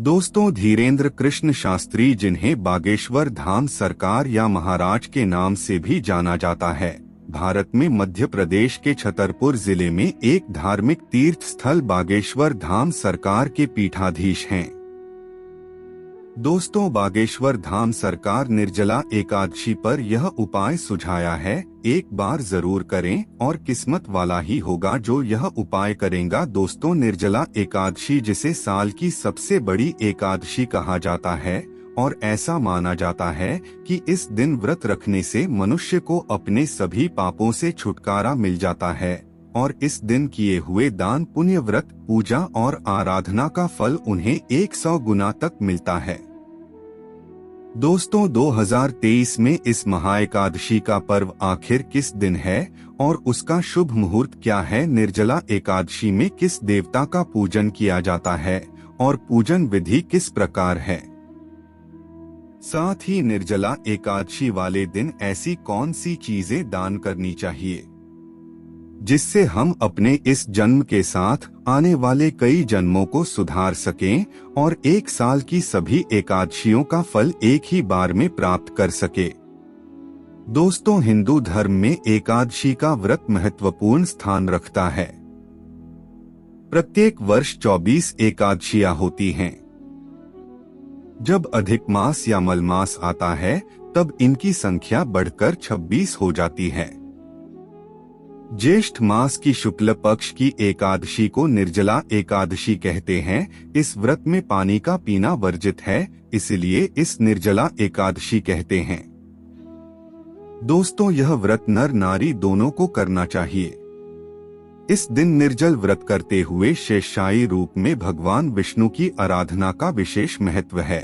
दोस्तों, धीरेन्द्र कृष्ण शास्त्री, जिन्हें बागेश्वर धाम सरकार या महाराज के नाम से भी जाना जाता है, भारत में मध्य प्रदेश के छतरपुर जिले में एक धार्मिक तीर्थ स्थल बागेश्वर धाम सरकार के पीठाधीश हैं। दोस्तों, बागेश्वर धाम सरकार निर्जला एकादशी पर यह उपाय सुझाया है, एक बार जरूर करें और किस्मत वाला ही होगा जो यह उपाय करेगा। दोस्तों, निर्जला एकादशी, जिसे साल की सबसे बड़ी एकादशी कहा जाता है और ऐसा माना जाता है कि इस दिन व्रत रखने से मनुष्य को अपने सभी पापों से छुटकारा मिल जाता है और इस दिन किए हुए दान, पुण्य, व्रत, पूजा और आराधना का फल उन्हें 100 गुना तक मिलता है। दोस्तों, 2023 में इस महाएकादशी का पर्व आखिर किस दिन है और उसका शुभ मुहूर्त क्या है? निर्जला एकादशी में किस देवता का पूजन किया जाता है और पूजन विधि किस प्रकार है? साथ ही निर्जला एकादशी वाले दिन ऐसी कौन सी चीजें दान करनी चाहिए जिससे हम अपने इस जन्म के साथ आने वाले कई जन्मों को सुधार सकें और एक साल की सभी एकादशियों का फल एक ही बार में प्राप्त कर सके। दोस्तों, हिंदू धर्म में एकादशी का व्रत महत्वपूर्ण स्थान रखता है। प्रत्येक वर्ष 24 एकादशियां होती हैं। जब अधिक मास या मलमास आता है तब इनकी संख्या बढ़कर 26 हो जाती है। ज्येष्ठ मास की शुक्ल पक्ष की एकादशी को निर्जला एकादशी कहते हैं। इस व्रत में पानी का पीना वर्जित है, इसलिए इस निर्जला एकादशी कहते हैं। दोस्तों, यह व्रत नर नारी दोनों को करना चाहिए। इस दिन निर्जल व्रत करते हुए शेषशायी रूप में भगवान विष्णु की आराधना का विशेष महत्व है।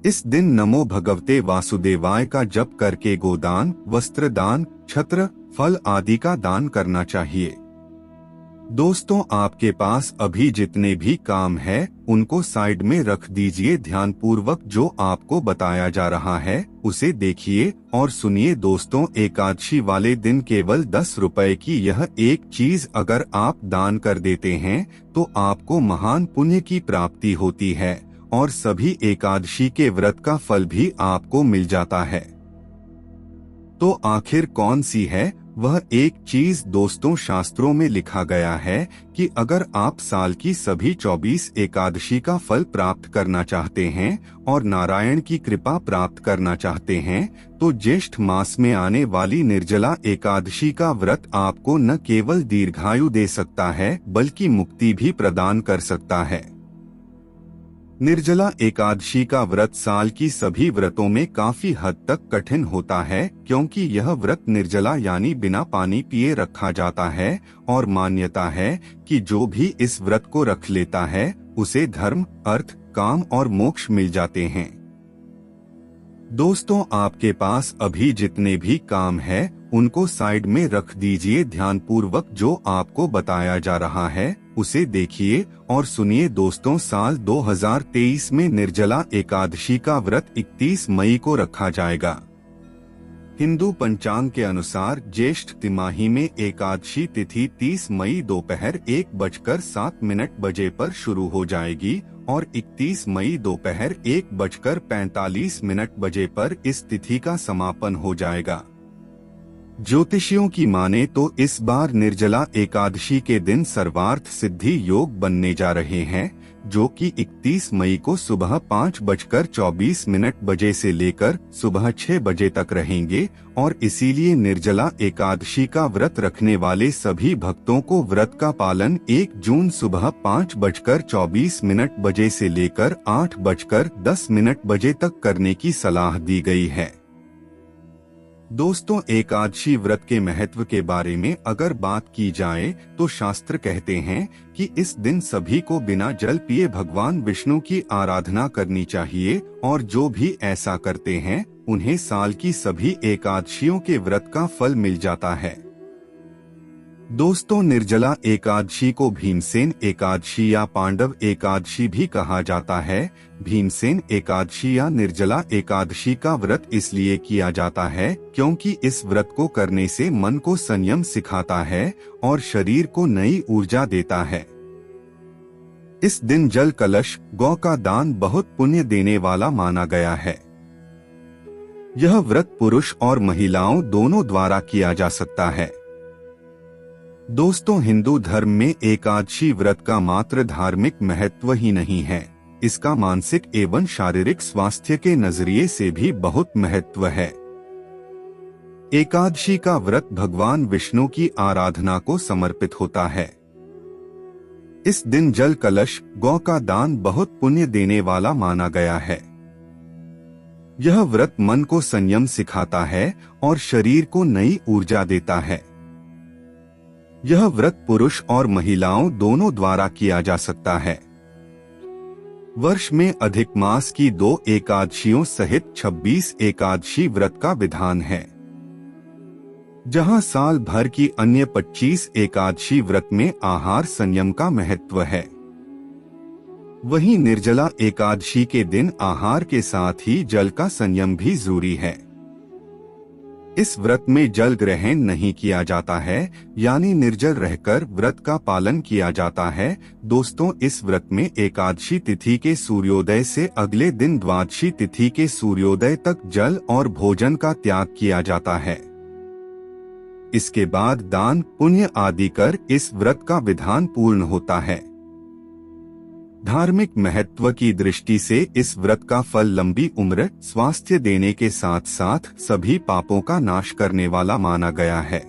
इस दिन नमो भगवते वासुदेवाय का जप करके गोदान, वस्त्र दान, छत्र, फल आदि का दान करना चाहिए। दोस्तों, आपके पास अभी जितने भी काम है उनको साइड में रख दीजिए। ध्यानपूर्वक जो आपको बताया जा रहा है उसे देखिए और सुनिए। दोस्तों, एकादशी वाले दिन केवल 10 रुपए की यह एक चीज अगर आप दान कर देते हैं तो आपको महान पुण्य की प्राप्ति होती है और सभी एकादशी के व्रत का फल भी आपको मिल जाता है। तो आखिर कौन सी है वह एक चीज? दोस्तों, शास्त्रों में लिखा गया है कि अगर आप साल की सभी 24 एकादशी का फल प्राप्त करना चाहते हैं और नारायण की कृपा प्राप्त करना चाहते हैं तो ज्येष्ठ मास में आने वाली निर्जला एकादशी का व्रत आपको न केवल दीर्घायु दे सकता है बल्कि मुक्ति भी प्रदान कर सकता है। निर्जला एकादशी का व्रत साल की सभी व्रतों में काफी हद तक कठिन होता है, क्योंकि यह व्रत निर्जला यानी बिना पानी पिए रखा जाता है और मान्यता है कि जो भी इस व्रत को रख लेता है उसे धर्म, अर्थ, काम और मोक्ष मिल जाते हैं। दोस्तों, आपके पास अभी जितने भी काम है उनको साइड में रख दीजिए। ध्यानपूर्वक जो आपको बताया जा रहा है उसे देखिए और सुनिए। दोस्तों, साल 2023 में निर्जला एकादशी का व्रत 31 मई को रखा जाएगा। हिंदू पंचांग के अनुसार ज्येष्ठ तिमाही में एकादशी तिथि 30 मई दोपहर 1:07 बजे पर शुरू हो जाएगी और 31 मई दोपहर 1:45 बजे पर इस तिथि का समापन हो जाएगा। ज्योतिषियों की माने तो इस बार निर्जला एकादशी के दिन सर्वार्थ सिद्धि योग बनने जा रहे हैं, जो कि 31 मई को सुबह 5:24 बजे से लेकर सुबह 6 बजे तक रहेंगे और इसीलिए निर्जला एकादशी का व्रत रखने वाले सभी भक्तों को व्रत का पालन 1 जून सुबह 5:24 बजे से लेकर 8:10 बजे तक करने की सलाह दी गई है। दोस्तों, एकादशी व्रत के महत्व के बारे में अगर बात की जाए तो शास्त्र कहते हैं कि इस दिन सभी को बिना जल पिए भगवान विष्णु की आराधना करनी चाहिए और जो भी ऐसा करते हैं उन्हें साल की सभी एकादशियों के व्रत का फल मिल जाता है। दोस्तों, निर्जला एकादशी को भीमसेन एकादशी या पांडव एकादशी भी कहा जाता है। भीमसेन एकादशी या निर्जला एकादशी का व्रत इसलिए किया जाता है क्योंकि इस व्रत को करने से मन को संयम सिखाता है और शरीर को नई ऊर्जा देता है। इस दिन जल कलश गौ का दान बहुत पुण्य देने वाला माना गया है। यह व्रत पुरुष और महिलाओं दोनों द्वारा किया जा सकता है। दोस्तों, हिंदू धर्म में एकादशी व्रत का मात्र धार्मिक महत्व ही नहीं है, इसका मानसिक एवं शारीरिक स्वास्थ्य के नजरिए से भी बहुत महत्व है। एकादशी का व्रत भगवान विष्णु की आराधना को समर्पित होता है। इस दिन जल कलश गौ का दान बहुत पुण्य देने वाला माना गया है। यह व्रत मन को संयम सिखाता है और शरीर को नई ऊर्जा देता है। यह व्रत पुरुष और महिलाओं दोनों द्वारा किया जा सकता है। वर्ष में अधिक मास की 2 एकादशियों सहित 26 एकादशी व्रत का विधान है, जहां साल भर की अन्य 25 एकादशी व्रत में आहार संयम का महत्व है। वहीं निर्जला एकादशी के दिन आहार के साथ ही जल का संयम भी जरूरी है। इस व्रत में जल ग्रहण नहीं किया जाता है, यानी निर्जल रहकर व्रत का पालन किया जाता है। दोस्तों, इस व्रत में एकादशी तिथि के सूर्योदय से अगले दिन द्वादशी तिथि के सूर्योदय तक जल और भोजन का त्याग किया जाता है। इसके बाद दान पुण्य आदि कर इस व्रत का विधान पूर्ण होता है। धार्मिक महत्व की दृष्टि से इस व्रत का फल लंबी उम्र, स्वास्थ्य देने के साथ साथ सभी पापों का नाश करने वाला माना गया है।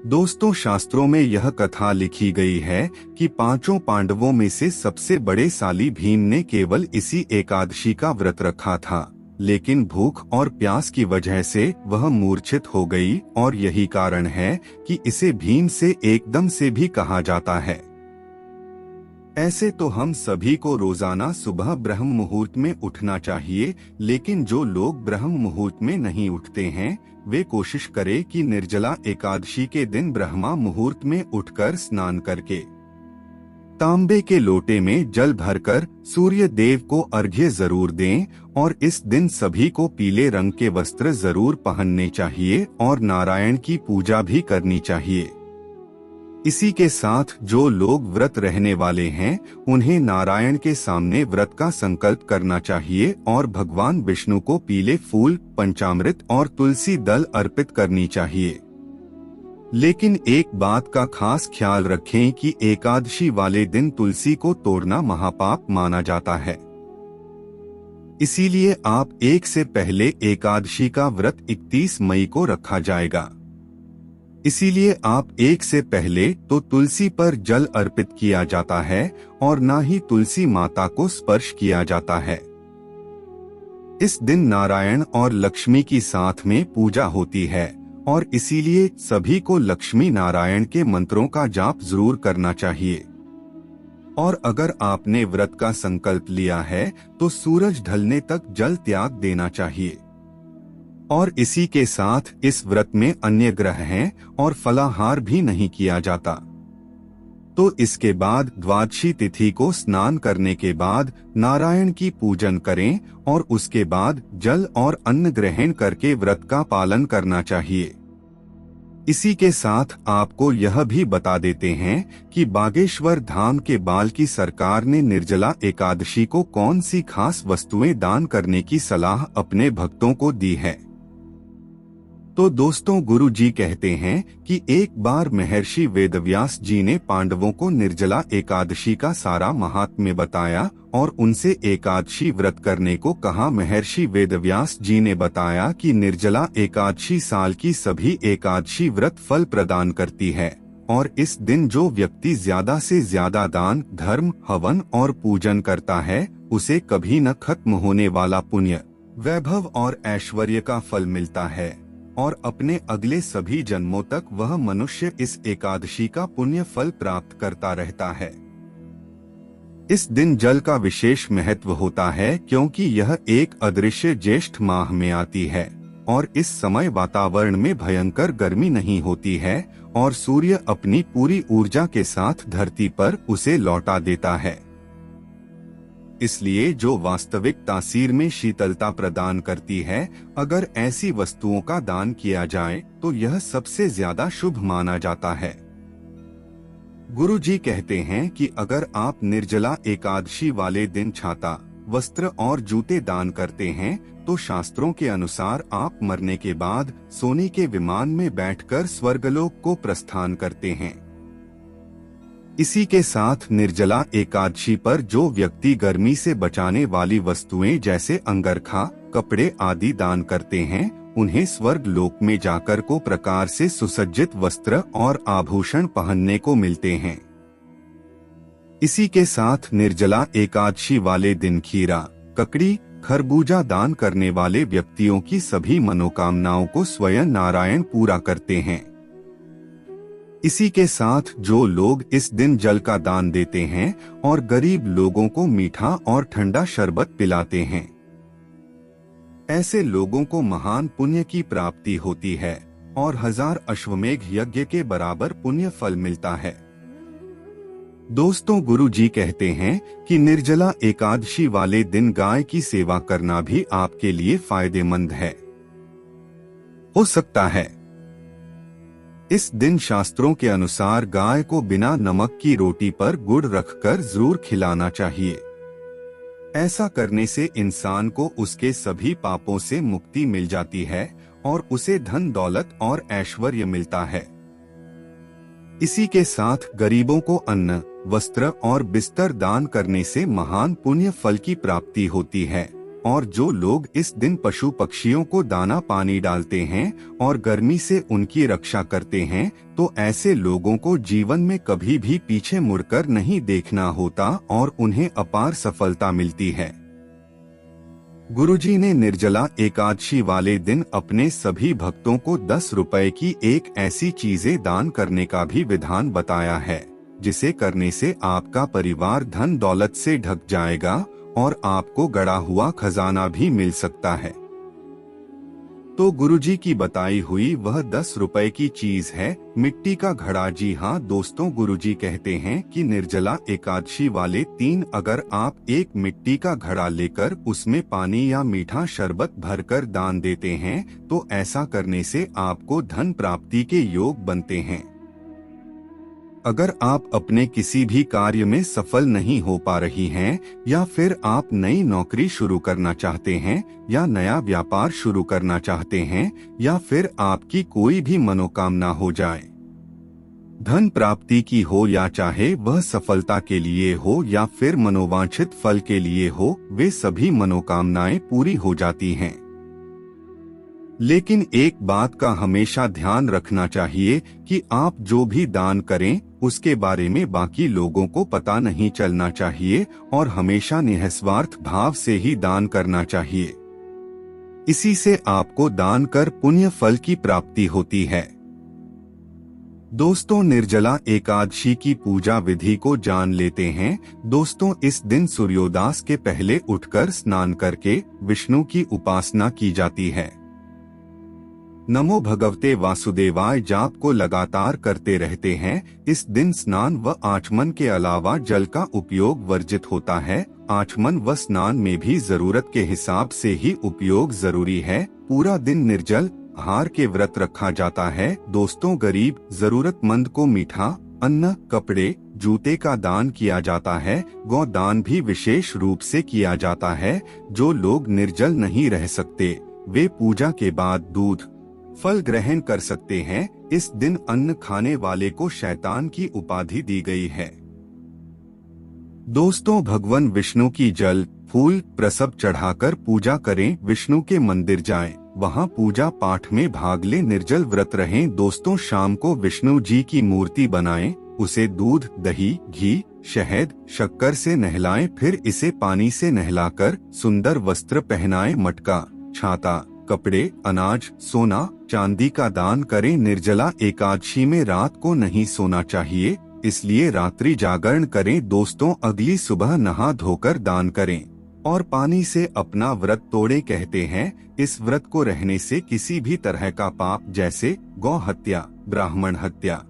दोस्तों, शास्त्रों में यह कथा लिखी गई है कि 5 पांडवों में से सबसे बड़े साली भीम ने केवल इसी एकादशी का व्रत रखा था, लेकिन भूख और प्यास की वजह से वह मूर्छित हो गई और यही कारण है कि इसे भीम से एकदम से भी कहा जाता है। ऐसे तो हम सभी को रोजाना सुबह ब्रह्म मुहूर्त में उठना चाहिए, लेकिन जो लोग ब्रह्म मुहूर्त में नहीं उठते हैं, वे कोशिश करें कि निर्जला एकादशी के दिन ब्रह्मा मुहूर्त में उठकर स्नान करके तांबे के लोटे में जल भरकर सूर्य देव को अर्घ्य जरूर दें और इस दिन सभी को पीले रंग के वस्त्र जरूर पहनने चाहिए और नारायण की पूजा भी करनी चाहिए। इसी के साथ जो लोग व्रत रहने वाले हैं, उन्हें नारायण के सामने व्रत का संकल्प करना चाहिए और भगवान विष्णु को पीले फूल, पंचामृत और तुलसी दल अर्पित करनी चाहिए। लेकिन एक बात का खास ख्याल रखें कि एकादशी वाले दिन तुलसी को तोड़ना महापाप माना जाता है। इसीलिए आप 1 से पहले एकादशी का व्रत 31 मई को रखा जाएगा। इसीलिए आप 1 से पहले तो तुलसी पर जल अर्पित किया जाता है और न ही तुलसी माता को स्पर्श किया जाता है। इस दिन नारायण और लक्ष्मी की साथ में पूजा होती है और इसीलिए सभी को लक्ष्मी नारायण के मंत्रों का जाप जरूर करना चाहिए। और अगर आपने व्रत का संकल्प लिया है तो सूरज ढलने तक जल त्याग देना चाहिए। और इसी के साथ इस व्रत में अन्य ग्रह हैं और फलाहार भी नहीं किया जाता। तो इसके बाद द्वादशी तिथि को स्नान करने के बाद नारायण की पूजन करें और उसके बाद जल और अन्न ग्रहण करके व्रत का पालन करना चाहिए। इसी के साथ आपको यह भी बता देते हैं कि बागेश्वर धाम के बाल की सरकार ने निर्जला एकादशी को कौन सी खास वस्तुएं दान करने की सलाह अपने भक्तों को दी है। तो दोस्तों, गुरु जी कहते हैं कि एक बार महर्षि वेदव्यास जी ने पांडवों को निर्जला एकादशी का सारा महात्म्य बताया और उनसे एकादशी व्रत करने को कहा। महर्षि वेदव्यास जी ने बताया कि निर्जला एकादशी साल की सभी एकादशी व्रत फल प्रदान करती है और इस दिन जो व्यक्ति ज्यादा से ज्यादा दान, धर्म, हवन और पूजन करता है, उसे कभी न खत्म होने वाला पुण्य, वैभव और ऐश्वर्य का फल मिलता है और अपने अगले सभी जन्मों तक वह मनुष्य इस एकादशी का पुण्य फल प्राप्त करता रहता है। इस दिन जल का विशेष महत्व होता है क्योंकि यह एक अदृश्य ज्येष्ठ माह में आती है और इस समय वातावरण में भयंकर गर्मी नहीं होती है और सूर्य अपनी पूरी ऊर्जा के साथ धरती पर उसे लौटा देता है। इसलिए जो वास्तविक तासीर में शीतलता प्रदान करती है, अगर ऐसी वस्तुओं का दान किया जाए तो यह सबसे ज्यादा शुभ माना जाता है। गुरुजी कहते हैं कि अगर आप निर्जला एकादशी वाले दिन छाता, वस्त्र और जूते दान करते हैं तो शास्त्रों के अनुसार आप मरने के बाद सोने के विमान में बैठकर स्वर्गलोक को प्रस्थान करते हैं। इसी के साथ निर्जला एकादशी पर जो व्यक्ति गर्मी से बचाने वाली वस्तुएं जैसे अंगरखा, कपड़े आदि दान करते हैं, उन्हें स्वर्ग लोक में जाकर को प्रकार से सुसज्जित वस्त्र और आभूषण पहनने को मिलते हैं। इसी के साथ निर्जला एकादशी वाले दिन खीरा, ककड़ी, खरबूजा दान करने वाले व्यक्तियों की सभी मनोकामनाओं को स्वयं नारायण पूरा करते हैं। इसी के साथ जो लोग इस दिन जल का दान देते हैं और गरीब लोगों को मीठा और ठंडा शरबत पिलाते हैं, ऐसे लोगों को महान पुण्य की प्राप्ति होती है और 1000 अश्वमेघ यज्ञ के बराबर पुण्य फल मिलता है। दोस्तों, गुरुजी कहते हैं कि निर्जला एकादशी वाले दिन गाय की सेवा करना भी आपके लिए फायदेमंद है। हो सकता है इस दिन शास्त्रों के अनुसार गाय को बिना नमक की रोटी पर गुड़ रखकर जरूर खिलाना चाहिए। ऐसा करने से इंसान को उसके सभी पापों से मुक्ति मिल जाती है और उसे धन दौलत और ऐश्वर्य मिलता है। इसी के साथ गरीबों को अन्न, वस्त्र और बिस्तर दान करने से महान पुण्य फल की प्राप्ति होती है। और जो लोग इस दिन पशु पक्षियों को दाना पानी डालते हैं और गर्मी से उनकी रक्षा करते हैं, तो ऐसे लोगों को जीवन में कभी भी पीछे मुड़कर नहीं देखना होता और उन्हें अपार सफलता मिलती है। गुरुजी ने निर्जला एकादशी वाले दिन अपने सभी भक्तों को 10 रुपए की एक ऐसी चीजें दान करने का भी विधान बताया है, जिसे करने से आपका परिवार धन दौलत से ढक जाएगा और आपको गड़ा हुआ खजाना भी मिल सकता है। तो गुरुजी की बताई हुई वह 10 रुपए की चीज है मिट्टी का घड़ा। जी हाँ दोस्तों, गुरुजी कहते हैं कि निर्जला एकादशी वाले 3 अगर आप एक मिट्टी का घड़ा लेकर उसमें पानी या मीठा शरबत भरकर दान देते हैं तो ऐसा करने से आपको धन प्राप्ति के योग बनते हैं। अगर आप अपने किसी भी कार्य में सफल नहीं हो पा रही हैं या फिर आप नई नौकरी शुरू करना चाहते हैं या नया व्यापार शुरू करना चाहते हैं या फिर आपकी कोई भी मनोकामना हो जाए, धन प्राप्ति की हो या चाहे वह सफलता के लिए हो या फिर मनोवांछित फल के लिए हो, वे सभी मनोकामनाएं पूरी हो जाती हैं। लेकिन एक बात का हमेशा ध्यान रखना चाहिए कि आप जो भी दान करें उसके बारे में बाकी लोगों को पता नहीं चलना चाहिए और हमेशा निस्वार्थ भाव से ही दान करना चाहिए। इसी से आपको दान कर पुण्य फल की प्राप्ति होती है। दोस्तों, निर्जला एकादशी की पूजा विधि को जान लेते हैं। दोस्तों, इस दिन सूर्योदय के पहले उठकर स्नान करके विष्णु की उपासना की जाती है। नमो भगवते वासुदेवाय जाप को लगातार करते रहते हैं। इस दिन स्नान व आचमन के अलावा जल का उपयोग वर्जित होता है। आचमन व स्नान में भी जरूरत के हिसाब से ही उपयोग जरूरी है। पूरा दिन निर्जल आहार के व्रत रखा जाता है। दोस्तों, गरीब जरूरतमंद को मीठा, अन्न, कपड़े, जूते का दान किया जाता है। गौ दान भी विशेष रूप से किया जाता है। जो लोग निर्जल नहीं रह सकते वे पूजा के बाद दूध, फल ग्रहण कर सकते हैं। इस दिन अन्न खाने वाले को शैतान की उपाधि दी गई है। दोस्तों, भगवान विष्णु की जल, फूल, प्रसाद चढ़ाकर पूजा करें। विष्णु के मंदिर जाएं, वहां पूजा पाठ में भाग लें। निर्जल व्रत रहें। दोस्तों, शाम को विष्णु जी की मूर्ति बनाएं, उसे दूध, दही, घी, शहद, शक्कर से नहलाएं, फिर इसे पानी से नहलाकर सुंदर वस्त्र पहनाएं। मटका, छाता, कपड़े, अनाज, सोना, चांदी का दान करें। निर्जला एकादशी में रात को नहीं सोना चाहिए, इसलिए रात्रि जागरण करें। दोस्तों, अगली सुबह नहा धोकर दान करें और पानी से अपना व्रत तोड़े। कहते हैं इस व्रत को रहने से किसी भी तरह का पाप जैसे गौ हत्या, ब्राह्मण हत्या,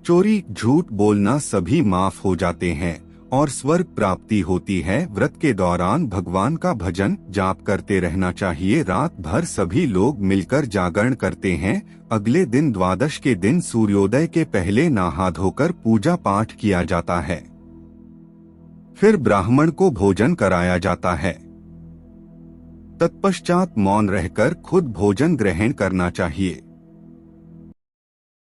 चोरी, झूठ बोलना सभी माफ हो जाते हैं और स्वर्ग प्राप्ति होती है। व्रत के दौरान भगवान का भजन जाप करते रहना चाहिए। रात भर सभी लोग मिलकर जागरण करते हैं। अगले दिन द्वादश के दिन सूर्योदय के पहले नहा धोकर पूजा पाठ किया जाता है। फिर ब्राह्मण को भोजन कराया जाता है। तत्पश्चात मौन रहकर खुद भोजन ग्रहण करना चाहिए।